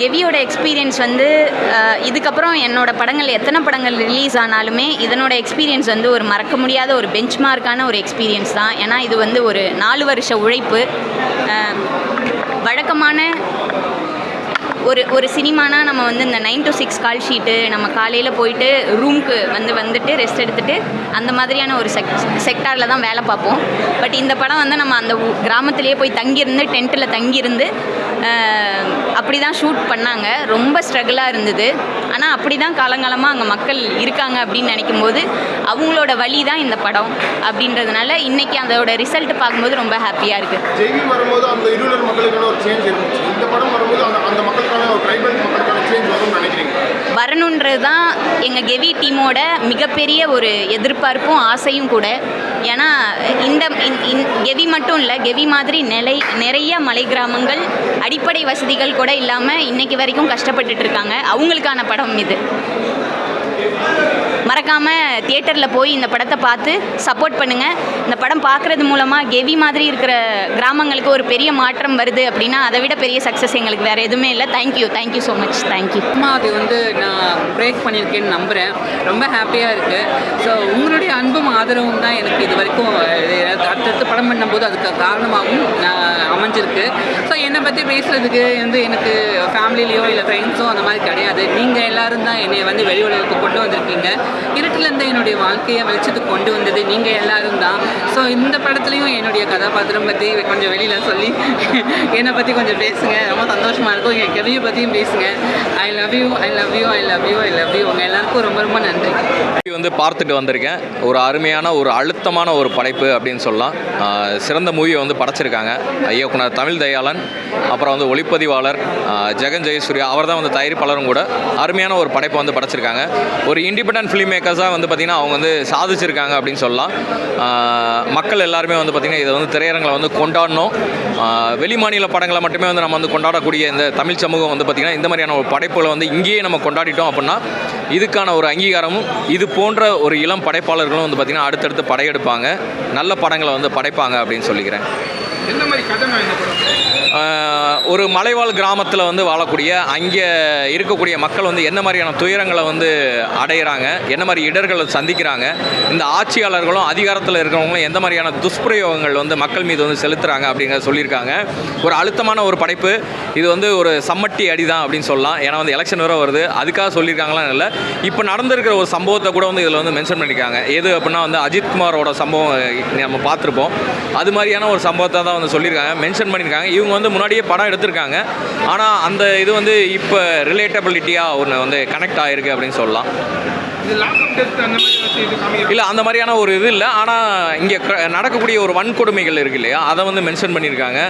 கெவியோட experience வந்து இதுக்கப்புறம் என்னோடய படங்கள் எத்தனை படங்கள் ரிலீஸ் ஆனாலுமே இதனோட எக்ஸ்பீரியன்ஸ் வந்து ஒரு மறக்க முடியாத ஒரு பெஞ்ச் மார்க்கான ஒரு எக்ஸ்பீரியன்ஸ் தான். ஏன்னா இது வந்து ஒரு 4 வருஷ உழைப்பு. வழக்கமான ஒரு சினிமானா நம்ம வந்து இந்த 9 to 6 கால் ஷீட்டு, நம்ம காலையில் போயிட்டு ரூமுக்கு வந்துட்டு ரெஸ்ட் எடுத்துகிட்டு அந்த மாதிரியான ஒரு செக்டாரில் தான் வேலை பார்ப்போம். பட் இந்த படம் வந்து நம்ம அந்த கிராமத்திலே போய் தங்கியிருந்து டென்ட்டில் தங்கியிருந்து அப்படி தான் ஷூட் பண்ணாங்க. ரொம்ப ஸ்ட்ரகிளாக இருந்தது. ஆனால் அப்படி தான் காலங்காலமாக அங்கே மக்கள் இருக்காங்க அப்படின்னு நினைக்கும் போது அவங்களோட வழி தான் இந்த படம் அப்படின்றதுனால இன்றைக்கி அதோட ரிசல்ட் பார்க்கும்போது ரொம்ப ஹாப்பியாக இருக்குது. ஜெய்வி வரும்போது அந்த இருளர் மக்களுக்கான ஒரு சேஞ்ச் இருந்துச்சு. இந்த படம் வரும்போது அந்த மக்களுக்கான ஒரு ட்ரைபல் மக்களுக்கான சேஞ்ச் வரும்னு நினைக்கிறீங்க? வரணுன்றது தான் எங்கள் கெவி டீமோட மிகப்பெரிய ஒரு எதிர்பார்ப்பும் ஆசையும் கூட. ஏன்னா இந்த கெவி மட்டும் இல்லை, கெவி மாதிரி நிறைய மலை கிராமங்கள் அடிப்படை வசதிகள் கூட இல்லாமல் இன்றைக்கி வரைக்கும் கஷ்டப்பட்டுட்டு இருக்காங்க. அவங்களுக்கான படம் இது. மறக்காமல் தியேட்டரில் போய் இந்த படத்தை பார்த்து சப்போர்ட் பண்ணுங்கள். இந்த படம் பார்க்குறது மூலமாக கெவி மாதிரி இருக்கிற கிராமங்களுக்கு ஒரு பெரிய மாற்றம் வருது அப்படின்னா அதை விட பெரிய சக்ஸஸ் எங்களுக்கு வேறு எதுவுமே இல்லை. Thank you so much. தேங்க்யூ. அது வந்து நான் பிரேக் பண்ணியிருக்கேன்னு நம்புகிறேன். ரொம்ப ஹாப்பியாக இருக்குது. ஸோ உங்களுடைய அன்பும் ஆதரவும் தான் எனக்கு இது வரைக்கும் அடுத்தடுத்து படம் பண்ணும்போது அதுக்கு காரணமாகவும் அமைஞ்சிருக்கு. ஸோ என்னை பற்றி பேசுகிறதுக்கு வந்து எனக்கு ஃபேமிலிலேயோ இல்லை ஃப்ரெண்ட்ஸோ அந்த மாதிரி கிடையாது. நீங்கள் எல்லோரும் தான் என்னை வந்து வெளி உலகத்துக்கு கொண்டு வந்திருக்கீங்க. இருட்டிலேருந்து என்னுடைய வாழ்க்கையை வெளிச்சத்துக்கு கொண்டு வந்தது நீங்கள் எல்லோரும் தான். ஸோ இந்த படத்துலையும் என்னுடைய கதாபாத்திரம் பற்றி கொஞ்சம் வெளியில் சொல்லி என்னை பற்றி கொஞ்சம் பேசுங்க. ரொம்ப சந்தோஷமாக இருக்கும். எங்கள் கெவியை பற்றியும் பேசுங்க. I love you. உங்கள் எல்லாருக்கும் ரொம்ப ரொம்ப நன்றி. வந்து பார்த்துட்டு வந்திருக்கேன். ஒரு அருமையான ஒரு அழுத்தமான ஒரு படைப்பு அப்படின்னு சொல்லலாம். சிறந்த மூவியை வந்து படைச்சிருக்காங்க இயக்குனர் தமிழ் தயாளன், அப்புறம் வந்து ஒளிப்பதிவாளர் ஜெகன் ஜெயசூர்யா, அவர் தான் வந்து தயாரிப்பாளரும் கூட. அருமையான ஒரு படைப்பை வந்து படைச்சிருக்காங்க. ஒரு இண்டிபெண்டன்ட் ஃபிலிம் மேக்கர்ஸாக வந்து பார்த்திங்கன்னா அவங்க வந்து சாதிச்சிருக்காங்க அப்படின்னு சொல்லலாம். மக்கள் எல்லாருமே வந்து பார்த்திங்கன்னா இதை வந்து திரையரங்களை வந்து கொண்டாடணும். வெளி மாநில படங்களை மட்டுமே வந்து நம்ம வந்து கொண்டாடக்கூடிய இந்த தமிழ் சமூகம் வந்து பார்த்திங்கன்னா இந்த மாதிரியான ஒரு படைப்புகளை வந்து இங்கேயே நம்ம கொண்டாடிட்டோம் அப்படின்னா இதுக்கான ஒரு அங்கீகாரமும் இது போன்ற ஒரு இளம் படைப்பாளர்களும் வந்து பார்த்திங்கன்னா அடுத்தடுத்து படையெடுப்பாங்க, நல்ல படங்களை வந்து படைப்பாங்க அப்படின்னு சொல்லிக்கிறேன். எந்த மாதிரி கதை இந்த படம்? ஒரு மலைவாழ் கிராமத்தில் வந்து வாழக்கூடிய அங்கே இருக்கக்கூடிய மக்கள் வந்து என்ன மாதிரியான துயரங்களை வந்து அடைகிறாங்க, என்ன மாதிரி இடர்களை சந்திக்கிறாங்க, இந்த ஆட்சியாளர்களும் அதிகாரத்தில் இருக்கிறவங்களும் எந்த மாதிரியான துஷ்பிரயோகங்கள் வந்து மக்கள் மீது வந்து செலுத்துகிறாங்க அப்படிங்கிறத சொல்லியிருக்காங்க. ஒரு அழுத்தமான ஒரு படைப்பு. இது வந்து ஒரு சம்மட்டி அடி தான் அப்படின்னு சொல்லலாம். ஏன்னா வந்து எலெக்ஷன் வேறு வருது, அதுக்காக சொல்லியிருக்காங்களான்னு இல்லை. இப்போ நடந்திருக்கிற ஒரு சம்பவத்தை கூட வந்து இதில் வந்து மென்ஷன் பண்ணியிருக்காங்க. எது அப்படின்னா வந்து அஜித்குமாரோட சம்பவம் நம்ம பார்த்துருப்போம். அது மாதிரியான ஒரு சம்பவத்தை தான் வந்து சொல்லியிருக்காங்க, மென்ஷன் பண்ணியிருக்காங்க. இவங்க வந்து முன்னாடியே படம் எடுத்திருக்காங்க. ஆனால் அந்த இது வந்து இப்போ ரிலேட்டபிலிட்டியாக ஒன்று வந்து கனெக்ட் ஆகிருக்கு அப்படின்னு சொல்லலாம். இல்லை அந்த மாதிரியான ஒரு இது இல்லை. ஆனால் இங்கே நடக்கக்கூடிய ஒரு வன்கொடுமைகள் இருக்குது இல்லையா, அதை வந்து மென்ஷன் பண்ணியிருக்காங்க.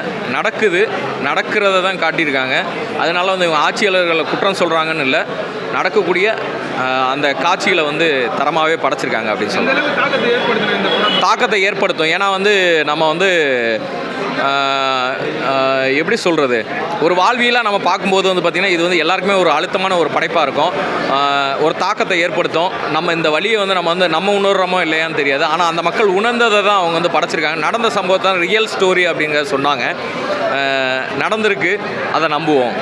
நடக்கிறத தான் காட்டியிருக்காங்க. அதனால் வந்து இவங்க ஆட்சியாளர்களை குற்றம் சொல்கிறாங்கன்னு இல்லை, நடக்கக்கூடிய அந்த காட்சிகளை வந்து தரமாகவே படைச்சிருக்காங்க அப்படின்னு சொல்லலாம். தாக்கத்தை ஏற்படுத்தும். ஏன்னா வந்து நம்ம வந்து எப்படி சொல்கிறது, ஒரு வாழ்வியலாக நம்ம பார்க்கும்போது வந்து பார்த்திங்கன்னா இது வந்து எல்லாருக்குமே ஒரு அழுத்தமான ஒரு படைப்பாக இருக்கும். ஒரு தாக்கத்தை ஏற்படுத்தும். நம்ம இந்த வழியை வந்து நம்ம உணர்றோமோ இல்லையான்னு தெரியாது. ஆனால் அந்த மக்கள் உணர்ந்ததை தான் அவங்க வந்து படைச்சிருக்காங்க. நடந்த சம்பவத்தை தான் ரியல் ஸ்டோரி அப்படிங்கிறத சொன்னாங்க. நடந்திருக்கு, அதை நம்புவோம்.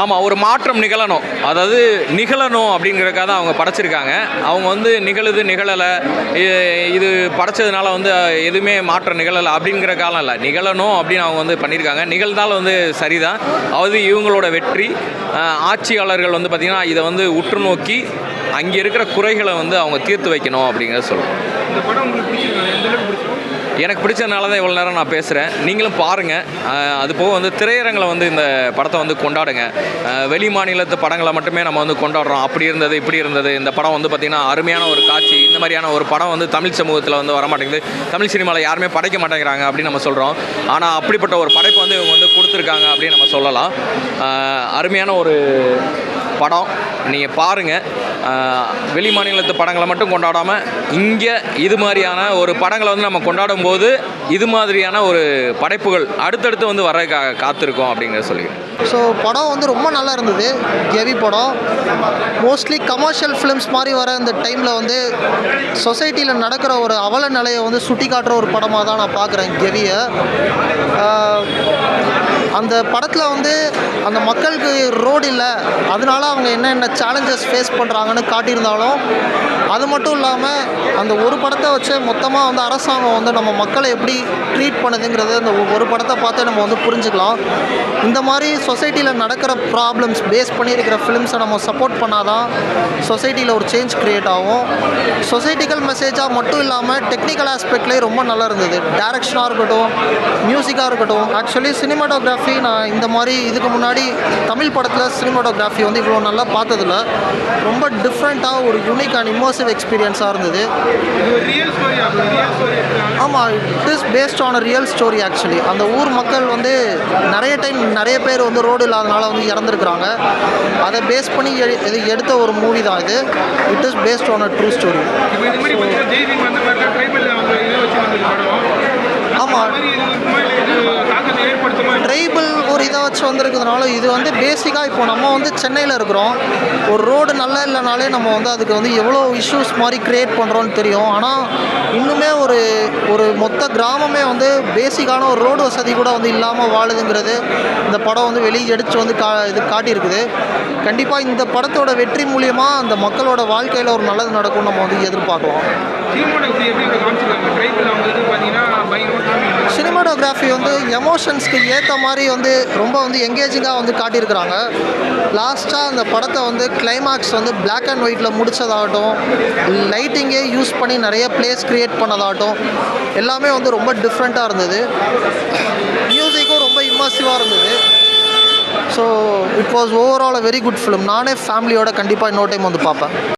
ஆமாம், ஒரு மாற்றம் நிகழணும். அதாவது நிகழணும் அப்படிங்கிறதுக்காக தான் அவங்க படைச்சிருக்காங்க. அவங்க வந்து நிகழலை, இது படைச்சதுனால வந்து எதுவுமே மாற்றம் நிகழலை அப்படிங்கிற காலம் இல்லை, நிகழணும் அப்படின்னு அவங்க வந்து பண்ணியிருக்காங்க. நிகழ்ந்தாலும் வந்து சரிதான். அதாவது இவங்களோட வெற்றி. ஆட்சியாளர்கள் வந்து பார்த்திங்கன்னா இதை வந்து உற்று நோக்கி அங்கே இருக்கிற குறைகளை வந்து அவங்க தீர்த்து வைக்கணும் அப்படிங்கிறத சொல்லுவோம். எனக்கு பிடிச்சதுனால தான் இவ்வளோ நேரம் நான் பேசுகிறேன். நீங்களும் பாருங்கள். அது போக வந்து திரையரங்களை வந்து இந்த படத்தை வந்து கொண்டாடுங்க. வெளி மாநிலத்து படங்களை மட்டுமே நம்ம வந்து கொண்டாடுறோம். அப்படி இருந்தது, இப்படி இருந்தது. இந்த படம் வந்து பார்த்திங்கன்னா அருமையான ஒரு காட்சி. இந்த மாதிரியான ஒரு படம் வந்து தமிழ் சமூகத்தில் வந்து வரமாட்டேங்குது. தமிழ் சினிமாவில் யாருமே படைக்க மாட்டேங்கிறாங்க அப்படின்னு நம்ம சொல்கிறோம். ஆனால் அப்படிப்பட்ட ஒரு படைப்பு வந்து இவங்க வந்து கொடுத்துருக்காங்க அப்படின்னு நம்ம சொல்லலாம். அருமையான ஒரு படம், நீங்கள் பாருங்கள். வெளி மாநிலத்து படங்களை மட்டும் கொண்டாடாமல் இங்கே இது மாதிரியான ஒரு படங்களை வந்து நம்ம கொண்டாடும் போது இது மாதிரியான ஒரு படைப்புகள் அடுத்தடுத்து வந்து வர காத்திருக்கோம் அப்படிங்கிற சொல்லிக்கிறேன். ஸோ படம் வந்து ரொம்ப நல்லா இருந்தது. கெவி படம் மோஸ்ட்லி கமர்ஷியல் ஃபிலிம்ஸ் மாதிரி வர இந்த டைமில் வந்து சொசைட்டியில் நடக்கிற ஒரு அவல நிலையை வந்து சுட்டி காட்டுற ஒரு படமாக தான் நான் பார்க்குறேன் கெவியை. அந்த படத்தில் வந்து அந்த மக்களுக்கு ரோடு இல்லை, அதனால அவங்க என்னென்ன சேலஞ்சஸ் ஃபேஸ் பண்ணுறாங்கன்னு காட்டியிருந்தாலும் அது மட்டும் இல்லாமல் அந்த ஒரு படத்தை வச்சு மொத்தமாக வந்து அரசாங்கம் வந்து நம்ம மக்களை எப்படி ட்ரீட் பண்ணுதுங்கிறது அந்த ஒரு படத்தை பார்த்து நம்ம வந்து புரிஞ்சுக்கலாம். இந்த மாதிரி சொசைட்டியில் நடக்கிற ப்ராப்ளம்ஸ் பேஸ் பண்ணியிருக்கிற ஃபிலிம்ஸை நம்ம சப்போர்ட் பண்ணாதான் சொசைட்டியில் ஒரு சேஞ்ச் க்ரியேட் ஆகும். சொசைட்டிக்கல் மெசேஜாக மட்டும் இல்லாமல் டெக்னிக்கல் ஆஸ்பெக்ட்லேயே ரொம்ப நல்லா இருந்தது. டைரக்ஷனாக இருக்கட்டும், மியூசிக்காக இருக்கட்டும். ஆக்சுவலி சினிமாட்டோகிராஃபி நான் இந்த மாதிரி இதுக்கு முன்னாடி தமிழ் படத்தில் சினிமாட்டோகிராஃபி வந்து இவ்வளோ நல்லா பார்த்ததில்ல. ரொம்ப டிஃப்ரெண்ட்டாக ஒரு யூனிக் அண்ட் இமர்சிவ் எக்ஸ்பீரியன்ஸாக இருந்தது. ஆமாம், it is based on a real story. Actually அந்த ஊர் மக்கள் வந்து நிறைய பேர் வந்து ரோடு இல்லாதனால வந்து இறந்துருக்குறாங்க. அதை பேஸ் பண்ணி எடுத்த ஒரு மூவி தான் இது. It is based on a true story. ஆமாம், ட்ரைபல் ஒரு இதை வச்சு வந்திருக்கிறதுனால இது வந்து பேசிக்காக இப்போ நம்ம வந்து சென்னையில் இருக்கிறோம். ஒரு ரோடு நல்லா இல்லைனாலே நம்ம வந்து அதுக்கு வந்து எவ்வளோ இஷ்யூஸ் மாதிரி க்ரியேட் பண்ணுறோன்னு தெரியும். ஆனால் இன்னுமே ஒரு மொத்த கிராமமே வந்து பேசிக்கான ஒரு ரோடு வசதி கூட வந்து இல்லாமல் வாழுதுங்கிறது இந்த படம் வந்து வெளியே எடுத்து வந்து காட்டியிருக்குது. கண்டிப்பாக இந்த படத்தோட வெற்றி மூலியமாக அந்த மக்களோட வாழ்க்கையில் ஒரு நல்லது நடக்கும் நம்ம வந்து எதிர்பார்க்கலாம். சினிமாட்டோகிராஃபி வந்து எமோஷன்ஸ்க்கு ஏற்ற மாதிரி வந்து ரொம்ப வந்து எங்கேஜிங்காக வந்து காட்டியிருக்கிறாங்க. லாஸ்ட்டாக அந்த படத்தை வந்து கிளைமாக்ஸ் வந்து பிளாக் அண்ட் ஒயிட்டில் முடித்ததாகட்டும், லைட்டிங்கே யூஸ் பண்ணி நிறைய பிளேஸ் க்ரியேட் பண்ணதாகட்டும், எல்லாமே வந்து ரொம்ப டிஃப்ரெண்ட்டாக இருந்தது. மியூசிக்கும் ரொம்ப இம்மர்சிவாக இருந்தது. So it was overall a very good film. நானே ஃபேமிலியோட கண்டிப்பாக இன்னொரு டைம் வந்து பார்ப்பேன்.